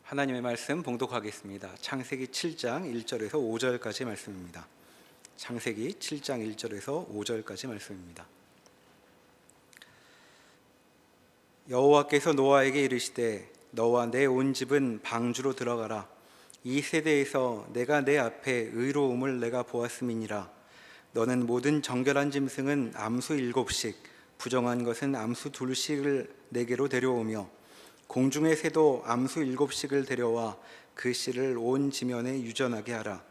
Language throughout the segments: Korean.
하나님의 말씀 봉독하겠습니다. 창세기 7장 1절에서 5절까지 말씀입니다. 창세기 7장 1절에서 5절까지 말씀입니다. 여호와께서 노아에게 이르시되 너와 내 온 집은 방주로 들어가라. 이 세대에서 내가 내 앞에 의로움을 내가 보았음이니라. 너는 모든 정결한 짐승은 암수 7씩 부정한 것은 암수 2씩을 내게로 데려오며 공중의 새도 암수 7씩을 데려와 그 씨를 온 지면에 유전하게 하라.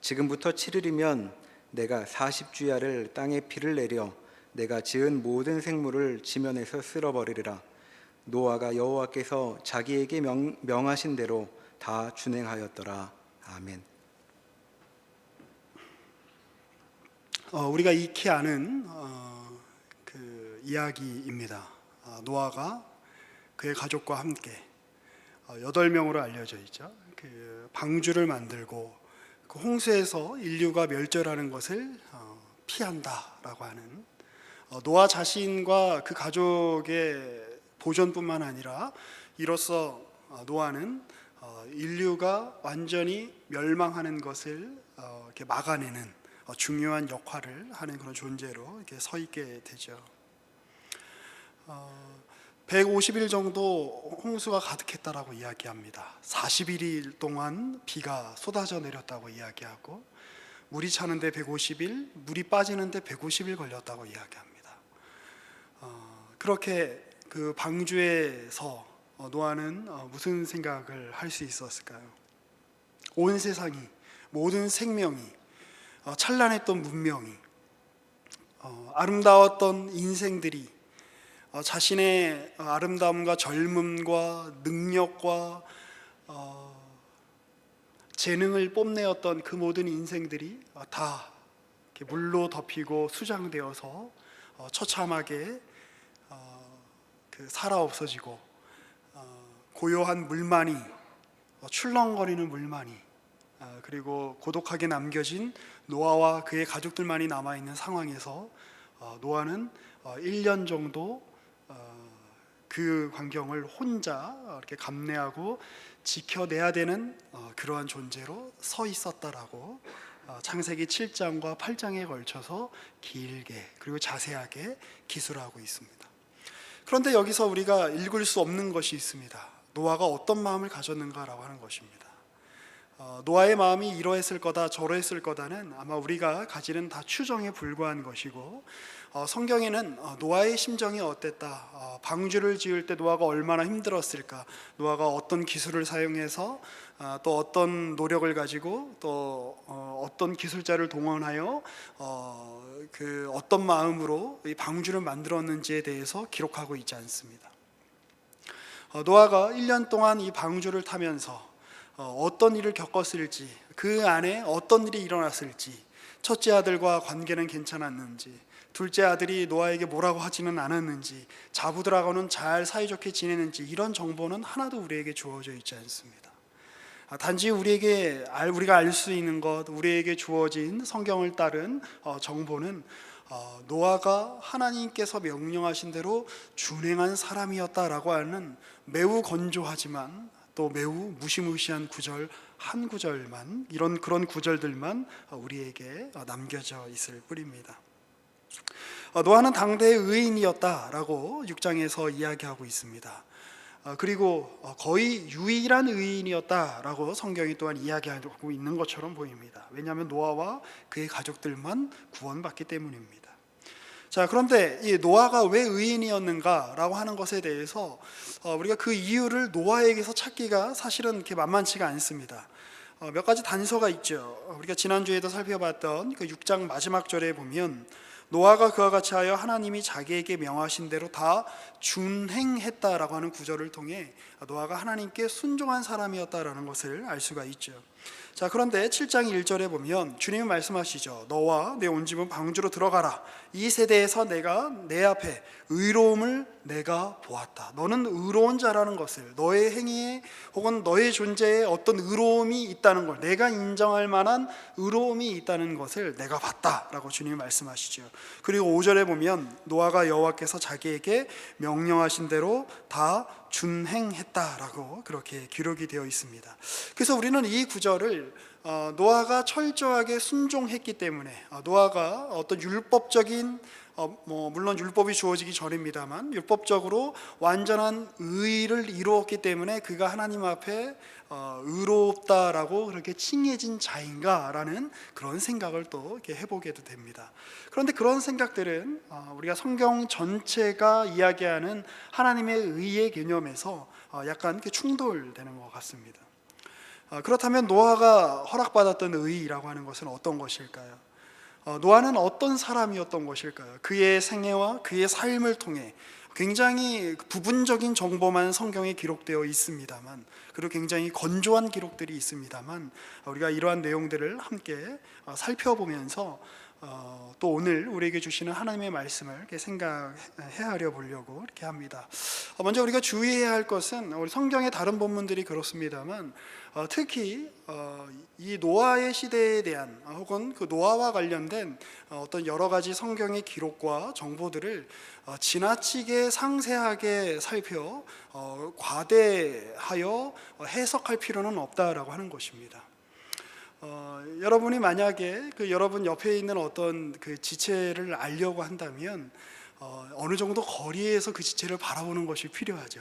지금부터 7일이면 내가 40주야를 땅에 비를 내려 내가 지은 모든 생물을 지면에서 쓸어버리리라. 노아가 여호와께서 자기에게 명하신 대로 다 준행하였더라. 아멘. 우리가 익히 아는 그 이야기입니다. 노아가 그의 가족과 함께 8명으로 알려져 있죠. 그 방주를 만들고 그 홍수에서 인류가 멸절하는 것을 피한다라고 하는 노아 자신과 그 가족의 보존뿐만 아니라 이로써 노아는 인류가 완전히 멸망하는 것을 이렇게 막아내는 중요한 역할을 하는 그런 존재로 이렇게 서 있게 되죠. 150일 정도 홍수가 가득했다라고 이야기합니다. 41일 동안 비가 쏟아져 내렸다고 이야기하고 물이 차는데 150일, 물이 빠지는데 150일 걸렸다고 이야기합니다. 그렇게 그 방주에서 노아는 무슨 생각을 할 수 있었을까요? 온 세상이, 모든 생명이, 찬란했던 문명이, 아름다웠던 인생들이 자신의 아름다움과 젊음과 능력과 재능을 뽐내었던 그 모든 인생들이 다 물로 덮이고 수장되어서 처참하게 살아 없어지고 고요한 물만이, 출렁거리는 물만이, 그리고 고독하게 남겨진 노아와 그의 가족들만이 남아있는 상황에서 노아는 1년 정도 그 광경을 혼자 이렇게 감내하고 지켜내야 되는 그러한 존재로 서 있었다라고 창세기 7장과 8장에 걸쳐서 길게 그리고 자세하게 기술하고 있습니다. 그런데 여기서 우리가 읽을 수 없는 것이 있습니다. 노아가 어떤 마음을 가졌는가라고 하는 것입니다. 노아의 마음이 이러했을 거다 저러했을 거다는 아마 우리가 가지는 다 추정에 불과한 것이고, 성경에는 노아의 심정이 어땠다, 방주를 지을 때 노아가 얼마나 힘들었을까, 노아가 어떤 기술을 사용해서 또 어떤 노력을 가지고 또 어떤 기술자를 동원하여 그 어떤 마음으로 이 방주를 만들었는지에 대해서 기록하고 있지 않습니다. 노아가 1년 동안 이 방주를 타면서 어떤 일을 겪었을지, 그 안에 어떤 일이 일어났을지, 첫째 아들과 관계는 괜찮았는지, 둘째 아들이 노아에게 뭐라고 하지는 않았는지, 자부들하고는 잘 사이좋게 지내는지, 이런 정보는 하나도 우리에게 주어져 있지 않습니다. 단지 우리가 알 수 있는 것, 우리에게 주어진 성경을 따른 정보는 노아가 하나님께서 명령하신 대로 준행한 사람이었다라고 하는 매우 건조하지만 또 매우 무시무시한 구절 한 구절만, 그런 구절들만 우리에게 남겨져 있을 뿐입니다. 노아는 당대의 의인이었다라고 6장에서 이야기하고 있습니다. 그리고 거의 유일한 의인이었다라고 성경이 또한 이야기하고 있는 것처럼 보입니다. 왜냐하면 노아와 그의 가족들만 구원받기 때문입니다. 자, 그런데 이 노아가 왜 의인이었는가라고 하는 것에 대해서 우리가 그 이유를 노아에게서 찾기가 사실은 그렇게 만만치가 않습니다. 몇 가지 단서가 있죠. 우리가 지난주에도 살펴봤던 그 6장 마지막 절에 보면 노아가 그와 같이 하여 하나님이 자기에게 명하신 대로 다 준행했다라고 하는 구절을 통해 노아가 하나님께 순종한 사람이었다라는 것을 알 수가 있죠. 자, 그런데 7장 1절에 보면 주님이 말씀하시죠. 너와 내 온 집은 방주로 들어가라. 이 세대에서 내가 내 앞에 의로움을 내가 보았다. 너는 의로운 자라는 것을, 너의 행위에 혹은 너의 존재에 어떤 의로움이 있다는 걸, 내가 인정할 만한 의로움이 있다는 것을 내가 봤다라고 주님이 말씀하시죠. 그리고 5절에 보면 노아가 여호와께서 자기에게 명령하신 대로 다 준행했다라고 그렇게 기록이 되어 있습니다. 그래서 우리는 이 구절을 노아가 철저하게 순종했기 때문에, 노아가 어떤 율법적인 물론 율법이 주어지기 전입니다만 율법적으로 완전한 의를 이루었기 때문에 그가 하나님 앞에 의롭다라고 그렇게 칭해진 자인가라는 그런 생각을 또 이렇게 해보게도 됩니다. 그런데 그런 생각들은 우리가 성경 전체가 이야기하는 하나님의 의의 개념에서 약간 이렇게 충돌되는 것 같습니다. 그렇다면 노아가 허락받았던 의라고 하는 것은 어떤 것일까요? 노아는 어떤 사람이었던 것일까요? 그의 생애와 그의 삶을 통해 굉장히 부분적인 정보만 성경에 기록되어 있습니다만, 그리고 굉장히 건조한 기록들이 있습니다만, 우리가 이러한 내용들을 함께 살펴보면서 또 오늘 우리에게 주시는 하나님의 말씀을 이렇게 생각해 보려고 이렇게 합니다. 먼저 우리가 주의해야 할 것은, 우리 성경의 다른 본문들이 그렇습니다만 특히 이 노아의 시대에 대한 혹은 그 노아와 관련된 어떤 여러 가지 성경의 기록과 정보들을 지나치게 상세하게 살펴 과대하여 해석할 필요는 없다라고 하는 것입니다. 여러분이 만약에 여러분 옆에 있는 어떤 그 지체를 알려고 한다면 어느 정도 거리에서 그 지체를 바라보는 것이 필요하죠.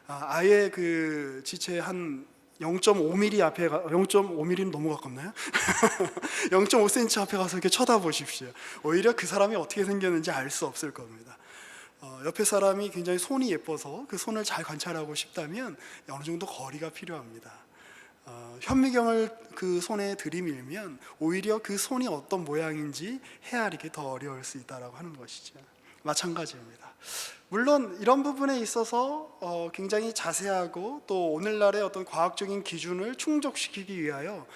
아예 그 지체 한 0.5mm 앞에 0.5mm는 너무 가깝나요? 0.5cm 앞에 가서 이렇게 쳐다보십시오. 오히려 그 사람이 어떻게 생겼는지 알 수 없을 겁니다. 옆에 사람이 굉장히 손이 예뻐서 그 손을 잘 관찰하고 싶다면 어느 정도 거리가 필요합니다. 현미경을 그 손에 들이밀면 오히려 그 손이 어떤 모양인지 헤아리기 더 어려울 수 있다고 하는 것이죠. 마찬가지입니다. 물론 이런 부분에 있어서 굉장히 자세하고 또 오늘날의 어떤 과학적인 기준을 충족시키기 위하여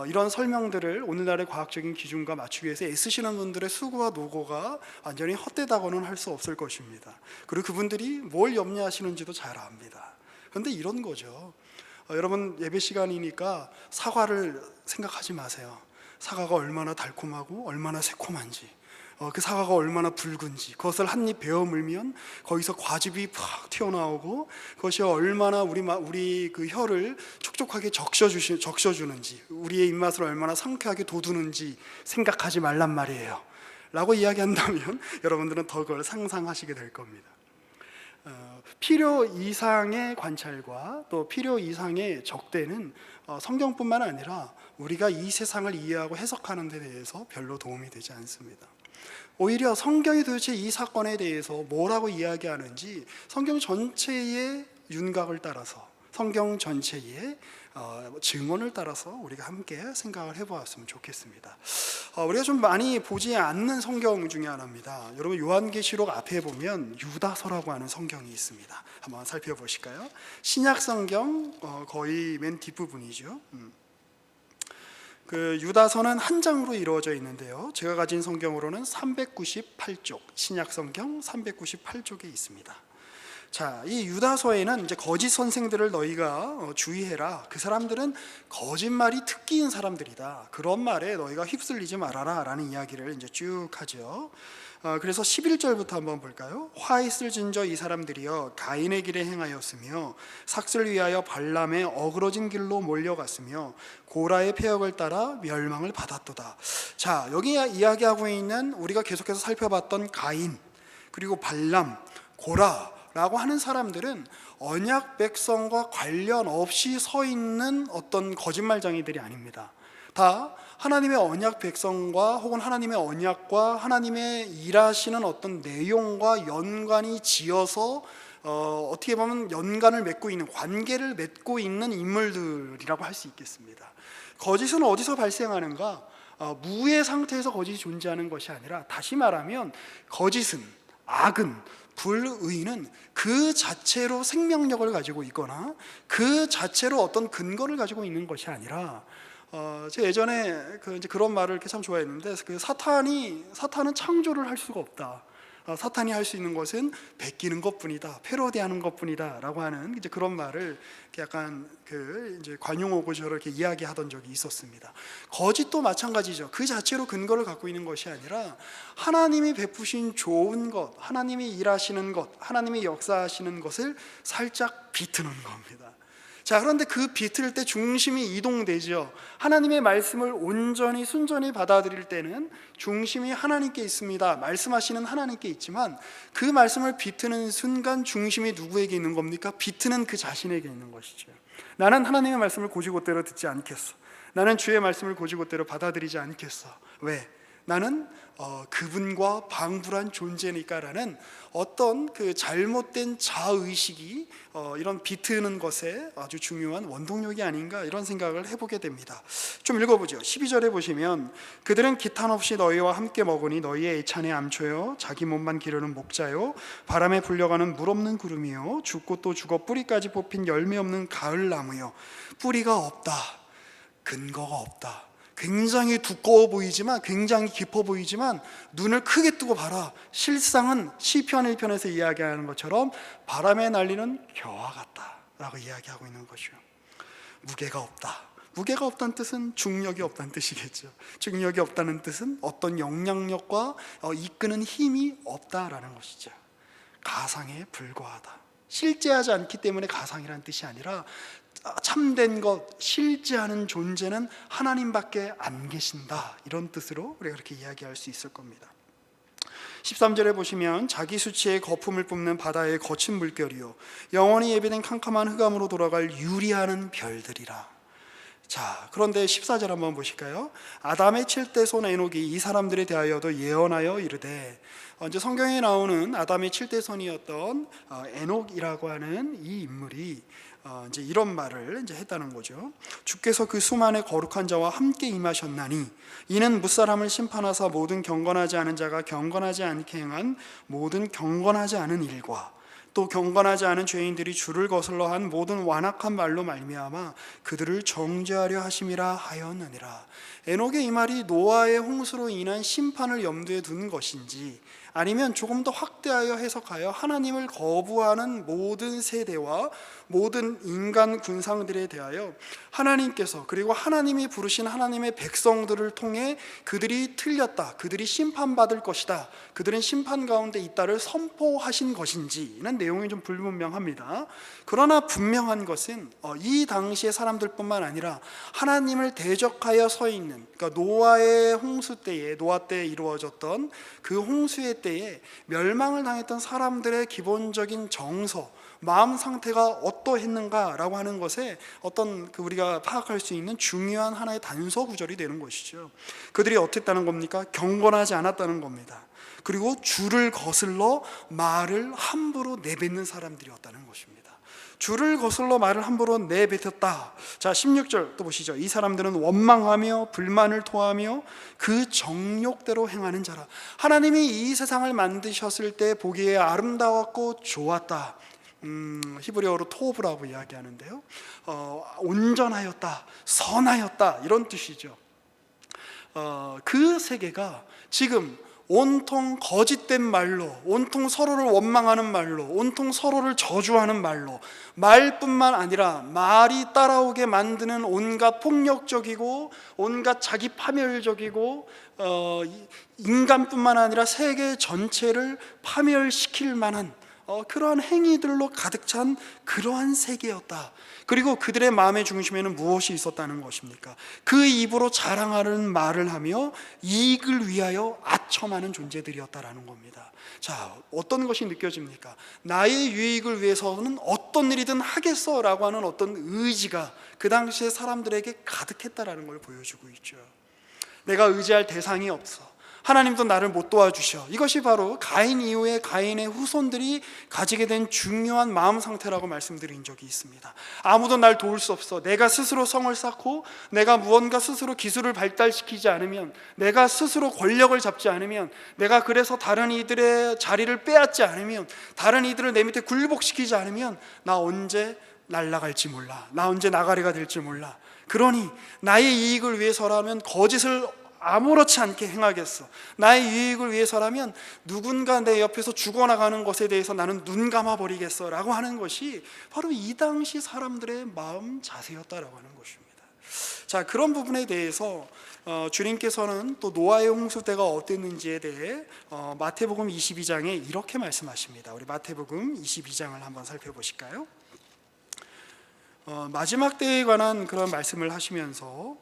이런 설명들을 오늘날의 과학적인 기준과 맞추기 위해서 애쓰시는 분들의 수고와 노고가 완전히 헛되다고는 할 수 없을 것입니다. 그리고 그분들이 뭘 염려하시는지도 잘 압니다. 그런데 이런 거죠. 여러분 예배 시간이니까 사과를 생각하지 마세요. 사과가 얼마나 달콤하고 얼마나 새콤한지, 그 사과가 얼마나 붉은지, 그것을 한 입 베어 물면 거기서 과즙이 팍 튀어나오고 그것이 얼마나 우리 그 혀를 촉촉하게 적셔주는지, 우리의 입맛을 얼마나 상쾌하게 돋우는지 생각하지 말란 말이에요 라고 이야기한다면 여러분들은 더 그걸 상상하시게 될 겁니다. 필요 이상의 관찰과 또 필요 이상의 적대는 성경뿐만 아니라 우리가 이 세상을 이해하고 해석하는 데 대해서 별로 도움이 되지 않습니다. 오히려 성경이 도대체 이 사건에 대해서 뭐라고 이야기하는지 성경 전체의 윤곽을 따라서, 성경 전체의 증언을 따라서 우리가 함께 생각을 해보았으면 좋겠습니다. 우리가 좀 많이 보지 않는 성경 중에 하나입니다. 여러분 요한계시록 앞에 보면 유다서라고 하는 성경이 있습니다. 한번 살펴보실까요? 신약 성경 거의 맨 뒷부분이죠. 그 유다서는 한 장으로 이루어져 있는데요, 제가 가진 성경으로는 398쪽, 신약 성경 398쪽에 있습니다. 자, 이 유다서에는 이제 거짓 선생들을 너희가 주의해라. 그 사람들은 거짓말이 특기인 사람들이다. 그런 말에 너희가 휩쓸리지 말아라 라는 이야기를 이제 쭉 하죠. 그래서 11절부터 한번 볼까요? 화 있을진저 이 사람들이여 가인의 길에 행하였으며 삭슬 위하여 발람의 어그러진 길로 몰려갔으며 고라의 폐역을 따라 멸망을 받았도다. 자, 여기 이야기하고 있는 우리가 계속해서 살펴봤던 가인, 그리고 발람, 고라 라고 하는 사람들은 언약 백성과 관련 없이 서 있는 어떤 거짓말쟁이들이 아닙니다. 다 하나님의 언약 백성과 혹은 하나님의 언약과 하나님의 일하시는 어떤 내용과 연관이 지어서 어떻게 보면 연관을 맺고 있는, 관계를 맺고 있는 인물들이라고 할 수 있겠습니다. 거짓은 어디서 발생하는가? 무의 상태에서 거짓이 존재하는 것이 아니라, 다시 말하면 거짓은, 악은, 불의는 그 자체로 생명력을 가지고 있거나 그 자체로 어떤 근거를 가지고 있는 것이 아니라, 제가 예전에 그런 말을 이렇게 참 좋아했는데, 사탄은 창조를 할 수가 없다. 사탄이 할 수 있는 것은 베끼는 것뿐이다, 패러디하는 것뿐이다라고 하는 이제 그런 말을 약간 이제 관용어고저로 이렇게 이야기하던 적이 있었습니다. 거짓도 마찬가지죠. 그 자체로 근거를 갖고 있는 것이 아니라 하나님이 베푸신 좋은 것, 하나님이 일하시는 것, 하나님이 역사하시는 것을 살짝 비트는 겁니다. 자, 그런데 그 비틀 때 중심이 이동되죠. 하나님의 말씀을 온전히 순전히 받아들일 때는 중심이 하나님께 있습니다. 말씀하시는 하나님께 있지만 그 말씀을 비트는 순간 중심이 누구에게 있는 겁니까? 비트는 그 자신에게 있는 것이죠. 나는 하나님의 말씀을 고지고대로 듣지 않겠어. 나는 주의 말씀을 고지고대로 받아들이지 않겠어. 왜? 나는 그분과 방불한 존재니까라는 어떤 그 잘못된 자의식이 이런 비트는 것에 아주 중요한 원동력이 아닌가, 이런 생각을 해보게 됩니다. 좀 읽어보죠. 12절에 보시면 그들은 기탄 없이 너희와 함께 먹으니 너희의 애찬의 암초요 자기 몸만 기르는 목자요 바람에 불려가는 물 없는 구름이요 죽고 또 죽어 뿌리까지 뽑힌 열매 없는 가을나무요. 뿌리가 없다, 근거가 없다. 굉장히 두꺼워 보이지만, 굉장히 깊어 보이지만 눈을 크게 뜨고 봐라. 실상은 시편 1편에서 이야기하는 것처럼 바람에 날리는 겨와 같다라고 이야기하고 있는 것이요. 무게가 없다. 무게가 없다는 뜻은 중력이 없다는 뜻이겠죠. 중력이 없다는 뜻은 어떤 영향력과 이끄는 힘이 없다라는 것이죠. 가상에 불과하다. 실제하지 않기 때문에 가상이라는 뜻이 아니라 참된 것, 실제하는 존재는 하나님밖에 안 계신다, 이런 뜻으로 우리가 그렇게 이야기할 수 있을 겁니다. 13절에 보시면 자기 수치의 거품을 뿜는 바다의 거친 물결이요 영원히 예비된 캄캄한 흑암으로 돌아갈 유리하는 별들이라. 자, 그런데 14절 한번 보실까요? 아담의 7대 손 에녹이 이 사람들에 대하여도 예언하여 이르되, 이제 성경에 나오는 아담의 7대 손이었던 에녹이라고 하는 이 인물이 이제 이런 말을 이제 했다는 거죠. 주께서 그 수만의 거룩한 자와 함께 임하셨나니 이는 무사람을 심판하사 모든 경건하지 않은 자가 경건하지 않게 행한 모든 경건하지 않은 일과 또 경건하지 않은 죄인들이 주를 거슬러 한 모든 완악한 말로 말미암아 그들을 정죄하려 하심이라 하였느니라. 에녹의 이 말이 노아의 홍수로 인한 심판을 염두에 둔 것인지, 아니면 조금 더 확대하여 해석하여 하나님을 거부하는 모든 세대와 모든 인간 군상들에 대하여 하나님께서, 그리고 하나님이 부르신 하나님의 백성들을 통해 그들이 틀렸다, 그들이 심판받을 것이다, 그들은 심판 가운데 있다를 선포하신 것인지는 내용이 좀 불분명합니다. 그러나 분명한 것은 이 당시의 사람들뿐만 아니라 하나님을 대적하여 서 있는, 그러니까 노아의 홍수 때에, 노아 때에 이루어졌던 그 홍수의 때에 멸망을 당했던 사람들의 기본적인 정서, 마음 상태가 어떠했는가라고 하는 것에 어떤 우리가 파악할 수 있는 중요한 하나의 단서 구절이 되는 것이죠. 그들이 어땠다는 겁니까? 경건하지 않았다는 겁니다. 그리고 주를 거슬러 말을 함부로 내뱉는 사람들이었다는 것입니다. 주를 거슬러 말을 함부로 내뱉었다. 자, 16절 또 보시죠. 이 사람들은 원망하며 불만을 토하며 그 정욕대로 행하는 자라. 하나님이 이 세상을 만드셨을 때 보기에 아름다웠고 좋았다. 히브리어로 토브라고 이야기하는데요, 온전하였다, 선하였다, 이런 뜻이죠. 그 세계가 지금 온통 거짓된 말로, 온통 서로를 원망하는 말로, 온통 서로를 저주하는 말로, 말뿐만 아니라 말이 따라오게 만드는 온갖 폭력적이고 온갖 자기 파멸적이고 인간뿐만 아니라 세계 전체를 파멸시킬 만한 그러한 행위들로 가득 찬 그러한 세계였다. 그리고 그들의 마음의 중심에는 무엇이 있었다는 것입니까? 그 입으로 자랑하는 말을 하며 이익을 위하여 아첨하는 존재들이었다라는 겁니다. 자, 어떤 것이 느껴집니까? 나의 유익을 위해서는 어떤 일이든 하겠어라고 하는 어떤 의지가 그 당시에 사람들에게 가득했다라는 걸 보여주고 있죠. 내가 의지할 대상이 없어. 하나님도 나를 못 도와주셔. 이것이 바로 가인 이후에 가인의 후손들이 가지게 된 중요한 마음 상태라고 말씀드린 적이 있습니다. 아무도 날 도울 수 없어. 내가 스스로 성을 쌓고 내가 무언가 스스로 기술을 발달시키지 않으면, 내가 스스로 권력을 잡지 않으면, 내가 그래서 다른 이들의 자리를 빼앗지 않으면, 다른 이들을 내 밑에 굴복시키지 않으면 나 언제 날아갈지 몰라. 나 언제 나가리가 될지 몰라. 그러니 나의 이익을 위해서라면 거짓을 아무렇지 않게 행하겠어. 나의 유익을 위해서라면 누군가 내 옆에서 죽어나가는 것에 대해서 나는 눈 감아버리겠어 라고 하는 것이 바로 이 당시 사람들의 마음 자세였다라고 하는 것입니다. 자, 그런 부분에 대해서 주님께서는 또 노아의 홍수 때가 어땠는지에 대해 마태복음 22장에 이렇게 말씀하십니다. 우리 마태복음 22장을 한번 살펴보실까요? 마지막 때에 관한 그런 말씀을 하시면서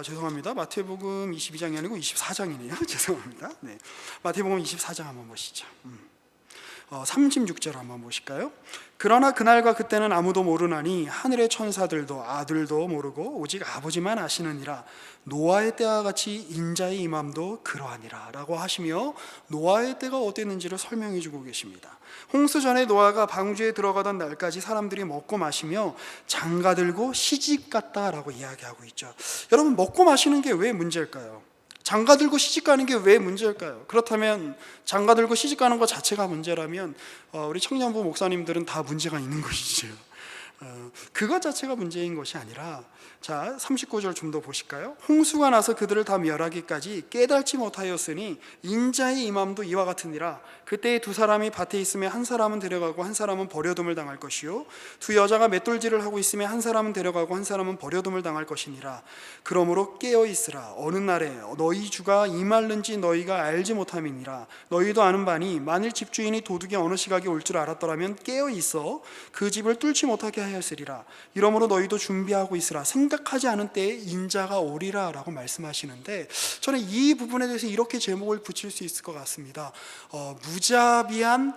죄송합니다. 마태복음 22장이 아니고 24장이네요. 죄송합니다. 네. 마태복음 24장 한번 보시죠. 36절 한번 보실까요? 그러나 그날과 그때는 아무도 모르나니 하늘의 천사들도 아들도 모르고 오직 아버지만 아시느니라. 노아의 때와 같이 인자의 임함도 그러하니라 라고 하시며 노아의 때가 어땠는지를 설명해 주고 계십니다. 홍수 전에 노아가 방주에 들어가던 날까지 사람들이 먹고 마시며 장가들고 시집갔다라고 이야기하고 있죠. 여러분, 먹고 마시는 게 왜 문제일까요? 장가들고 시집가는 게 왜 문제일까요? 그렇다면 장가들고 시집가는 것 자체가 문제라면 우리 청년부 목사님들은 다 문제가 있는 것이죠. 그것 자체가 문제인 것이 아니라, 자 39절 좀 더 보실까요? 홍수가 나서 그들을 다 멸하기까지 깨달지 못하였으니 인자의 임함도 이와 같으니라. 그때에 두 사람이 밭에 있으며 한 사람은 데려가고 한 사람은 버려둠을 당할 것이요 두 여자가 맷돌질을 하고 있으며 한 사람은 데려가고 한 사람은 버려둠을 당할 것이니라. 그러므로 깨어 있으라. 어느 날에 너희 주가 임할는지 너희가 알지 못함이니라. 너희도 아는 바니 만일 집주인이 도둑이 어느 시각에 올 줄 알았더라면 깨어 있어 그 집을 뚫지 못하게 하였으리라. 이러므로 너희도 준비하고 있으라. 생각하지 않은 때에 인자가 오리라 라고 말씀하시는데, 저는 이 부분에 대해서 이렇게 제목을 붙일 수 있을 것 같습니다. 무자비한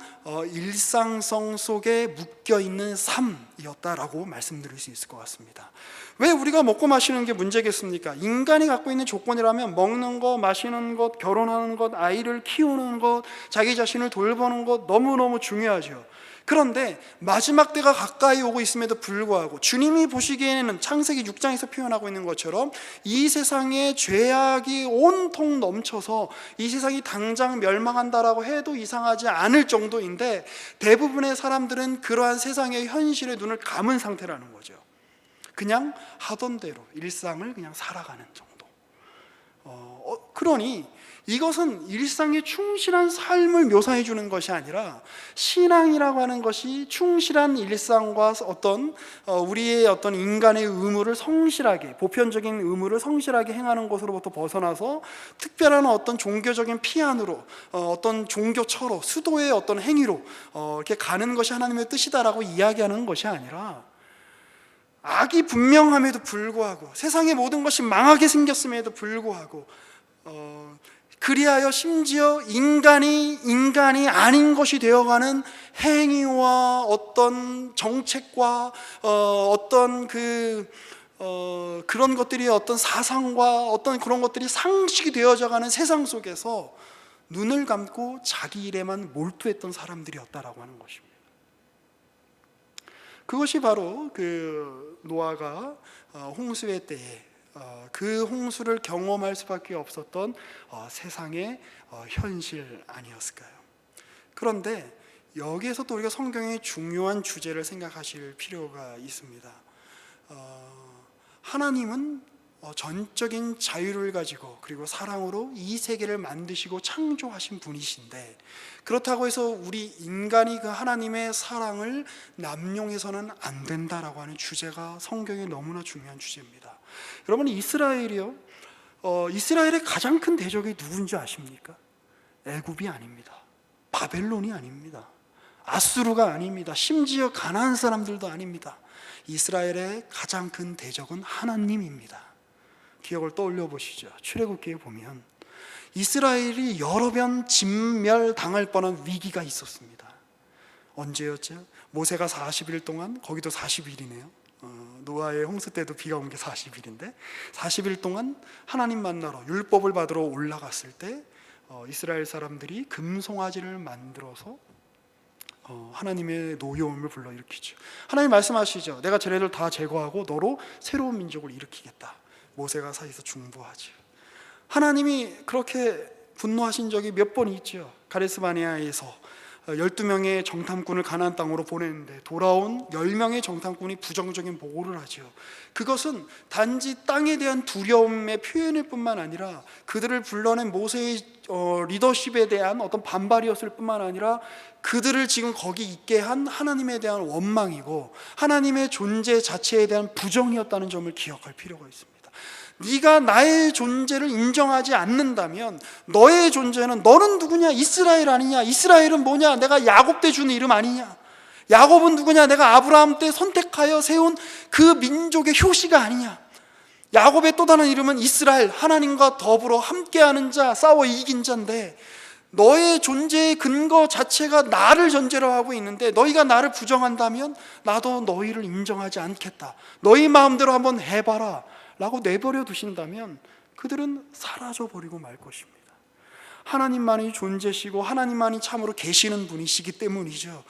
일상성 속에 묶여있는 삶이었다라고 말씀드릴 수 있을 것 같습니다. 왜 우리가 먹고 마시는 게 문제겠습니까? 인간이 갖고 있는 조건이라면 먹는 것, 마시는 것, 결혼하는 것, 아이를 키우는 것, 자기 자신을 돌보는 것 너무너무 중요하죠. 그런데 마지막 때가 가까이 오고 있음에도 불구하고 주님이 보시기에는 창세기 6장에서 표현하고 있는 것처럼 이 세상에 죄악이 온통 넘쳐서 이 세상이 당장 멸망한다라고 해도 이상하지 않을 정도인데, 대부분의 사람들은 그러한 세상의 현실에 눈을 감은 상태라는 거죠. 그냥 하던 대로 일상을 그냥 살아가는 정도. 그러니 이것은 일상에 충실한 삶을 묘사해 주는 것이 아니라, 신앙이라고 하는 것이 충실한 일상과 어떤 우리의 어떤 인간의 의무를 성실하게, 보편적인 의무를 성실하게 행하는 것으로부터 벗어나서 특별한 어떤 종교적인 피안으로, 어떤 종교처로, 수도의 어떤 행위로 이렇게 가는 것이 하나님의 뜻이다라고 이야기하는 것이 아니라, 악이 분명함에도 불구하고 세상의 모든 것이 망하게 생겼음에도 불구하고 그리하여 심지어 인간이 아닌 것이 되어가는 행위와 어떤 정책과 어떤 그런 것들이 어떤 사상과 어떤 그런 것들이 상식이 되어져가는 세상 속에서 눈을 감고 자기 일에만 몰두했던 사람들이었다라고 하는 것입니다. 그것이 바로 그 노아가 홍수의 때에 그 홍수를 경험할 수밖에 없었던 세상의 현실 아니었을까요? 그런데 여기에서 또 우리가 성경의 중요한 주제를 생각하실 필요가 있습니다. 하나님은 전적인 자유를 가지고 그리고 사랑으로 이 세계를 만드시고 창조하신 분이신데, 그렇다고 해서 우리 인간이 그 하나님의 사랑을 남용해서는 안 된다라고 하는 주제가 성경에 너무나 중요한 주제입니다. 여러분, 이스라엘이요, 이스라엘의 가장 큰 대적이 누군지 아십니까? 애굽이 아닙니다. 바벨론이 아닙니다. 아수르가 아닙니다. 심지어 가나안 사람들도 아닙니다. 이스라엘의 가장 큰 대적은 하나님입니다. 기억을 떠올려 보시죠. 출애굽기에 보면 이스라엘이 여러 번 진멸당할 뻔한 위기가 있었습니다. 언제였죠? 모세가 40일 동안, 거기도 40일이네요. 노아의 홍수 때도 비가 온 게 40일인데 40일 동안 하나님 만나러 율법을 받으러 올라갔을 때 이스라엘 사람들이 금송아지를 만들어서 하나님의 노여움을 불러일으키죠. 하나님 말씀하시죠. 내가 쟤네들 다 제거하고 너로 새로운 민족을 일으키겠다. 모세가 사이에서 중보하죠. 하나님이 그렇게 분노하신 적이 몇 번 있죠. 가데스 바네아에서 12명의 정탐꾼을 가나안 땅으로 보냈는데 돌아온 10명의 정탐꾼이 부정적인 보고를 하죠. 그것은 단지 땅에 대한 두려움의 표현일 뿐만 아니라 그들을 불러낸 모세의 리더십에 대한 어떤 반발이었을 뿐만 아니라 그들을 지금 거기 있게 한 하나님에 대한 원망이고 하나님의 존재 자체에 대한 부정이었다는 점을 기억할 필요가 있습니다. 네가 나의 존재를 인정하지 않는다면 너의 존재는, 너는 누구냐? 이스라엘 아니냐? 이스라엘은 뭐냐? 내가 야곱 때 준 이름 아니냐? 야곱은 누구냐? 내가 아브라함 때 선택하여 세운 그 민족의 효시가 아니냐? 야곱의 또 다른 이름은 이스라엘, 하나님과 더불어 함께하는 자, 싸워 이긴 자인데 너의 존재의 근거 자체가 나를 전제로 하고 있는데 너희가 나를 부정한다면 나도 너희를 인정하지 않겠다. 너희 마음대로 한번 해봐라 라고 내버려 두신다면 그들은 사라져버리고 말 것입니다. 하나님만이 존재시고 하나님만이 참으로 계시는 분이시기 때문이죠.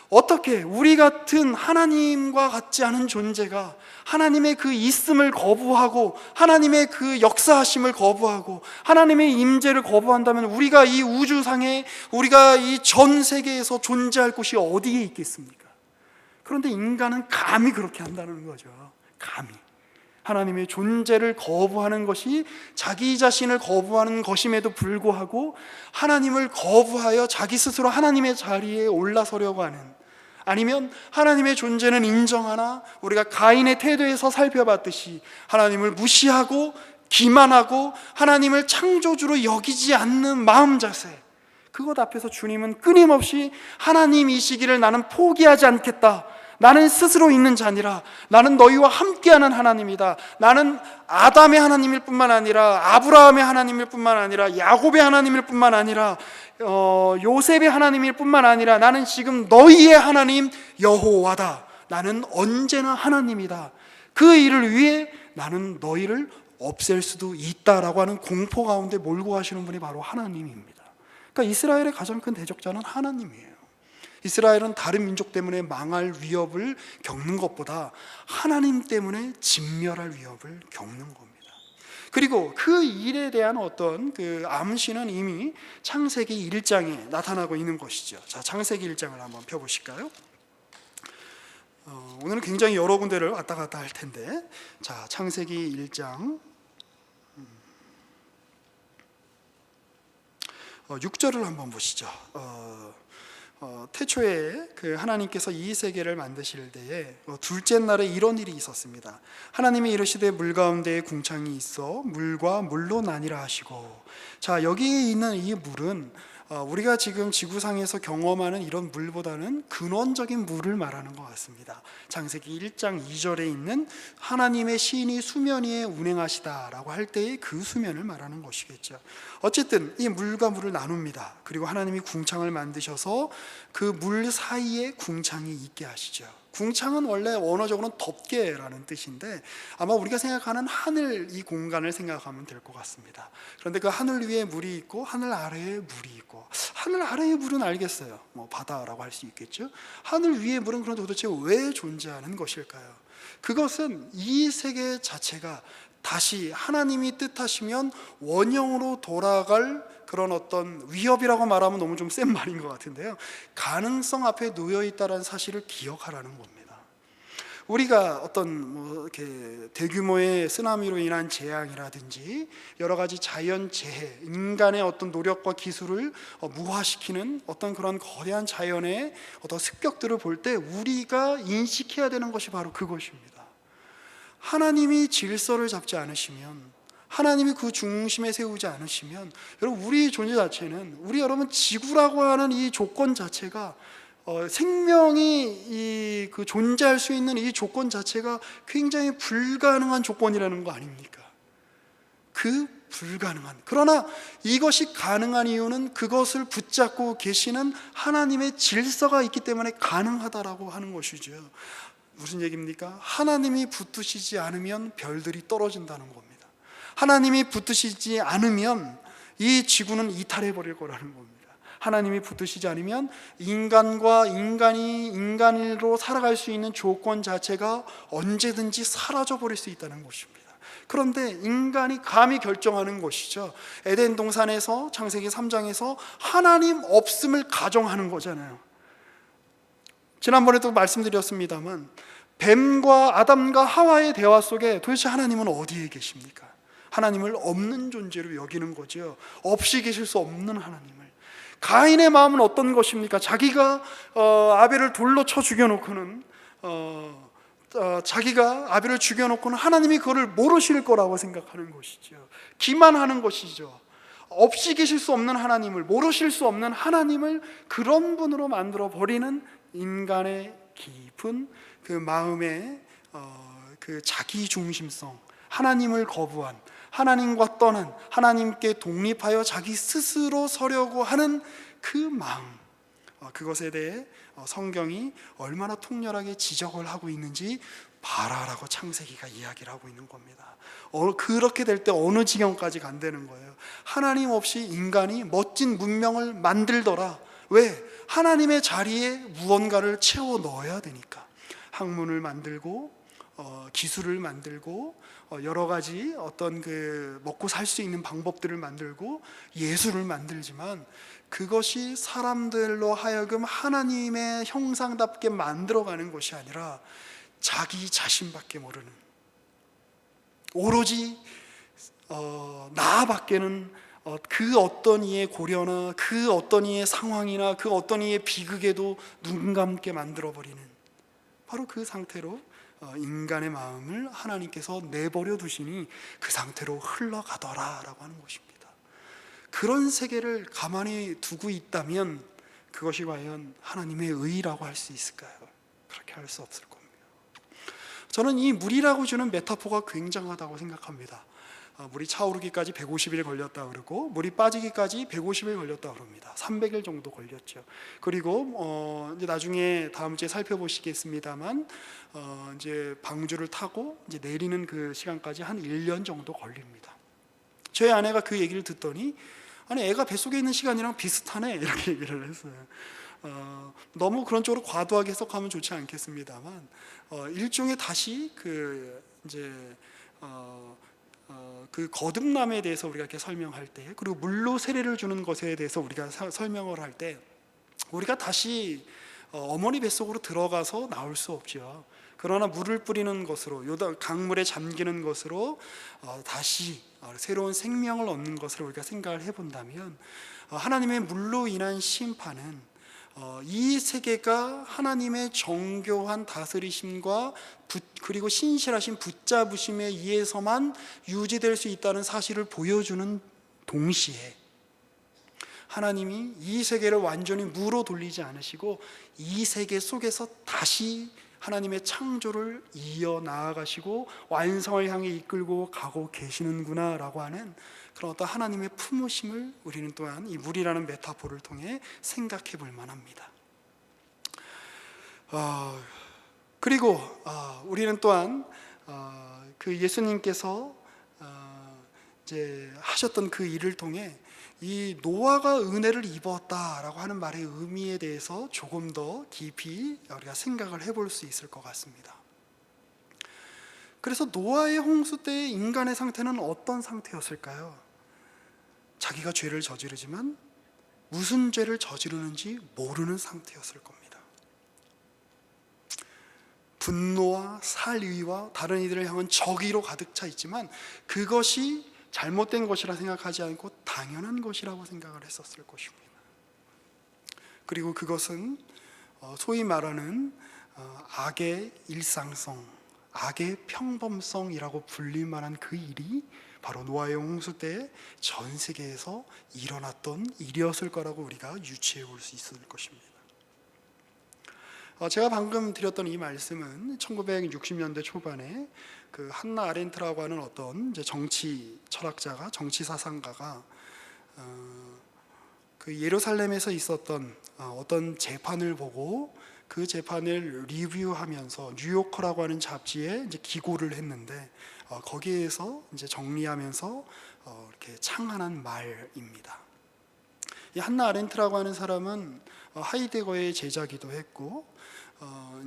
어떻게 우리 같은 하나님과 같지 않은 존재가 하나님의 그 있음을 거부하고 하나님의 그 역사하심을 거부하고 하나님의 임재를 거부한다면 우리가 이 우주상에, 우리가 이 전 세계에서 존재할 곳이 어디에 있겠습니까? 그런데 인간은 감히 그렇게 한다는 거죠. 감히 하나님의 존재를 거부하는 것이 자기 자신을 거부하는 것임에도 불구하고 하나님을 거부하여 자기 스스로 하나님의 자리에 올라서려고 하는, 아니면 하나님의 존재는 인정하나 우리가 가인의 태도에서 살펴봤듯이 하나님을 무시하고 기만하고 하나님을 창조주로 여기지 않는 마음 자세, 그것 앞에서 주님은 끊임없이 하나님이시기를 나는 포기하지 않겠다, 나는 스스로 있는 자니라, 나는 너희와 함께하는 하나님이다, 나는 아담의 하나님일 뿐만 아니라 아브라함의 하나님일 뿐만 아니라 야곱의 하나님일 뿐만 아니라 요셉의 하나님일 뿐만 아니라 나는 지금 너희의 하나님 여호와다, 나는 언제나 하나님이다, 그 일을 위해 나는 너희를 없앨 수도 있다라고 하는 공포 가운데 몰고 가시는 분이 바로 하나님입니다. 그러니까 이스라엘의 가장 큰 대적자는 하나님이에요. 이스라엘은 다른 민족 때문에 망할 위협을 겪는 것보다 하나님 때문에 진멸할 위협을 겪는 겁니다. 그리고 그 일에 대한 어떤 그 암시는 이미 창세기 1장에 나타나고 있는 것이죠. 자, 창세기 1장을 한번 펴보실까요? 오늘은 굉장히 여러 군데를 왔다 갔다 할 텐데, 자, 창세기 1장 6절을 한번 보시죠. 태초에 그 하나님께서 이 세계를 만드실 때에 둘째 날에 이런 일이 있었습니다. 하나님이 이르시되 물 가운데에 궁창이 있어 물과 물로 나뉘라 하시고, 자, 여기에 있는 이 물은 우리가 지금 지구상에서 경험하는 이런 물보다는 근원적인 물을 말하는 것 같습니다. 창세기 1장 2절에 있는 하나님의 시인이 수면 위에 운행하시다라고 할 때의 그 수면을 말하는 것이겠죠. 어쨌든 이 물과 물을 나눕니다. 그리고 하나님이 궁창을 만드셔서 그 물 사이에 궁창이 있게 하시죠. 궁창은 원래 원어적으로는 덮개라는 뜻인데 아마 우리가 생각하는 하늘, 이 공간을 생각하면 될 것 같습니다. 그런데 그 하늘 위에 물이 있고 하늘 아래에 물이 있고, 하늘 아래의 물은 알겠어요, 뭐 바다라고 할 수 있겠죠. 하늘 위의 물은 그런데 도대체 왜 존재하는 것일까요? 그것은 이 세계 자체가 다시 하나님이 뜻하시면 원형으로 돌아갈 그런 어떤 위협이라고 말하면 너무 좀 센 말인 것 같은데요, 가능성 앞에 놓여 있다는 사실을 기억하라는 겁니다. 우리가 어떤 뭐 이렇게 대규모의 쓰나미로 인한 재앙이라든지 여러 가지 자연 재해, 인간의 어떤 노력과 기술을 무화시키는 어떤 그런 거대한 자연의 어떤 습격들을 볼 때 우리가 인식해야 되는 것이 바로 그것입니다. 하나님이 질서를 잡지 않으시면, 하나님이 그 중심에 세우지 않으시면, 여러분 우리의 존재 자체는, 우리 여러분 지구라고 하는 이 조건 자체가 생명이 그 존재할 수 있는 이 조건 자체가 굉장히 불가능한 조건이라는 거 아닙니까? 그 불가능한, 그러나 이것이 가능한 이유는 그것을 붙잡고 계시는 하나님의 질서가 있기 때문에 가능하다라고 하는 것이죠. 무슨 얘기입니까? 하나님이 붙드시지 않으면 별들이 떨어진다는 겁니다. 하나님이 붙드시지 않으면 이 지구는 이탈해 버릴 거라는 겁니다. 하나님이 붙드시지 않으면 인간과 인간이 인간으로 살아갈 수 있는 조건 자체가 언제든지 사라져 버릴 수 있다는 것입니다. 그런데 인간이 감히 결정하는 것이죠. 에덴 동산에서 창세기 3장에서 하나님 없음을 가정하는 거잖아요. 지난번에도 말씀드렸습니다만 뱀과 아담과 하와의 대화 속에 도대체 하나님은 어디에 계십니까? 하나님을 없는 존재로 여기는 거죠. 없이 계실 수 없는 하나님을. 가인의 마음은 어떤 것입니까? 자기가 아벨을 돌로 쳐 죽여놓고는 자기가 아벨을 죽여놓고는 하나님이 그거를 모르실 거라고 생각하는 것이죠. 기만하는 것이죠. 없이 계실 수 없는 하나님을, 모르실 수 없는 하나님을 그런 분으로 만들어 버리는 인간의 깊은 그 마음의 그 자기 중심성, 하나님을 거부한, 하나님과 떠난, 하나님께 독립하여 자기 스스로 서려고 하는 그 마음, 그것에 대해 성경이 얼마나 통렬하게 지적을 하고 있는지 봐라라고 창세기가 이야기를 하고 있는 겁니다. 그렇게 될 때 어느 지경까지 간다는 거예요. 하나님 없이 인간이 멋진 문명을 만들더라. 왜? 하나님의 자리에 무언가를 채워 넣어야 되니까. 학문을 만들고 기술을 만들고 여러 가지 어떤 그 먹고 살 수 있는 방법들을 만들고 예술을 만들지만 그것이 사람들로 하여금 하나님의 형상답게 만들어가는 것이 아니라 자기 자신밖에 모르는, 오로지 나밖에는 그 어떤 이의 고려나 그 어떤 이의 상황이나 그 어떤 이의 비극에도 눈 감게 만들어버리는, 바로 그 상태로 인간의 마음을 하나님께서 내버려 두시니 그 상태로 흘러가더라라고 하는 것입니다. 그런 세계를 가만히 두고 있다면 그것이 과연 하나님의 의라고 할 수 있을까요? 그렇게 할 수 없을 겁니다. 저는 이 물이라고 주는 메타포가 굉장하다고 생각합니다. 물이 차오르기까지 150일 걸렸다 그러고 물이 빠지기까지 150일 걸렸다 그럽니다. 300일 정도 걸렸죠. 그리고 이제 나중에 다음 주에 살펴보시겠습니다만 이제 방주를 타고 이제 내리는 그 시간까지 한 1년 정도 걸립니다. 저희 아내가 그 얘기를 듣더니 아니 애가 뱃속에 있는 시간이랑 비슷하네 이렇게 얘기를 했어요. 너무 그런 쪽으로 과도하게 해석하면 좋지 않겠습니다만 일종의 다시 그 이제 그 거듭남에 대해서 우리가 이렇게 설명할 때, 그리고 물로 세례를 주는 것에 대해서 우리가 설명을 할 때 우리가 다시 어머니 뱃속으로 들어가서 나올 수 없죠. 그러나 물을 뿌리는 것으로, 강물에 잠기는 것으로 다시 새로운 생명을 얻는 것을 우리가 생각을 해본다면 하나님의 물로 인한 심판은 이 세계가 하나님의 정교한 다스리심과 그리고 신실하신 붙잡으심에 의해서만 유지될 수 있다는 사실을 보여주는 동시에 하나님이 이 세계를 완전히 무로 돌리지 않으시고 이 세계 속에서 다시 하나님의 창조를 이어나가시고 완성을 향해 이끌고 가고 계시는구나 라고 하는 그런 어떤 하나님의 품으심을 우리는 또한 이 물이라는 메타포를 통해 생각해 볼 만합니다. 그리고 우리는 또한 그 예수님께서 이제 하셨던 그 일을 통해 이 노아가 은혜를 입었다라고 하는 말의 의미에 대해서 조금 더 깊이 우리가 생각을 해볼 수 있을 것 같습니다. 그래서 노아의 홍수 때의 인간의 상태는 어떤 상태였을까요? 자기가 죄를 저지르지만 무슨 죄를 저지르는지 모르는 상태였을 겁니다. 분노와 살의와 다른 이들을 향한 적의로 가득 차 있지만 그것이 잘못된 것이라 생각하지 않고 당연한 것이라고 생각을 했었을 것입니다. 그리고 그것은 소위 말하는 악의 일상성, 악의 평범성이라고 불릴 만한 그 일이 바로 노아의 홍수 때 전 세계에서 일어났던 일이었을 거라고 우리가 유추해 볼 수 있을 것입니다. 제가 방금 드렸던 이 말씀은 1960년대 초반에 그 한나 아렌트라고 하는 어떤 이제 정치 철학자가, 정치 사상가가 그 예루살렘에서 있었던 어떤 재판을 보고 그 재판을 리뷰하면서 뉴요커라고 하는 잡지에 이제 기고를 했는데 거기에서 이제 정리하면서 이렇게 창안한 말입니다. 이 한나 아렌트라고 하는 사람은 하이데거의 제자기도 했고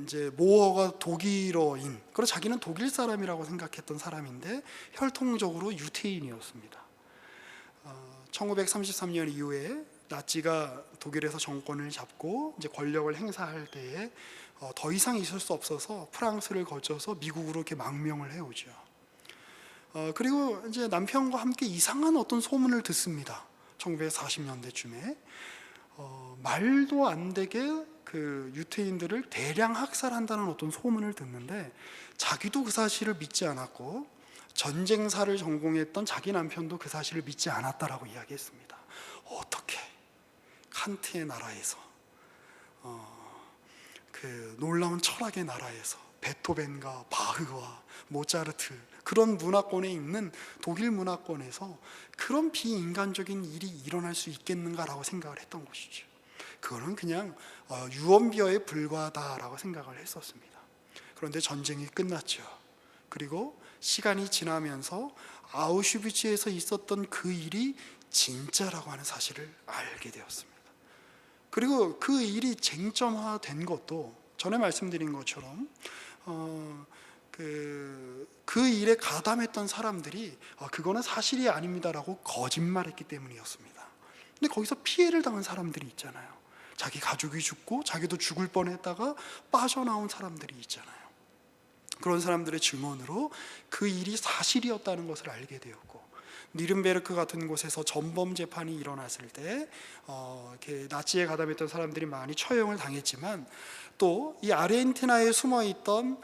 이제 모어가 독일어인, 그리고 자기는 독일 사람이라고 생각했던 사람인데 혈통적으로 유태인이었습니다. 1933년 이후에 나치가 독일에서 정권을 잡고 이제 권력을 행사할 때에 더 이상 있을 수 없어서 프랑스를 거쳐서 미국으로 이렇게 망명을 해오죠. 그리고 이제 남편과 함께 이상한 어떤 소문을 듣습니다. 1940년대쯤에 말도 안 되게 그 유태인들을 대량 학살한다는 어떤 소문을 듣는데 자기도 그 사실을 믿지 않았고 전쟁사를 전공했던 자기 남편도 그 사실을 믿지 않았다라고 이야기했습니다. 어떻게 칸트의 나라에서 그 놀라운 철학의 나라에서 베토벤과 바흐와 모차르트 그런 문화권에 있는 독일 문화권에서 그런 비인간적인 일이 일어날 수 있겠는가라고 생각을 했던 것이죠. 그거는 그냥 유언비어에 불과하다라고 생각을 했었습니다. 그런데 전쟁이 끝났죠. 그리고 시간이 지나면서 아우슈비츠에서 있었던 그 일이 진짜라고 하는 사실을 알게 되었습니다. 그리고 그 일이 쟁점화된 것도 전에 말씀드린 것처럼 그 일에 가담했던 사람들이 그거는 사실이 아닙니다라고 거짓말했기 때문이었습니다. 근데 거기서 피해를 당한 사람들이 있잖아요. 자기 가족이 죽고 자기도 죽을 뻔했다가 빠져나온 사람들이 있잖아요. 그런 사람들의 증언으로 그 일이 사실이었다는 것을 알게 되었고, 니른베르크 같은 곳에서 전범 재판이 일어났을 때 이렇게 나치에 가담했던 사람들이 많이 처형을 당했지만 또 이 아르헨티나에 숨어있던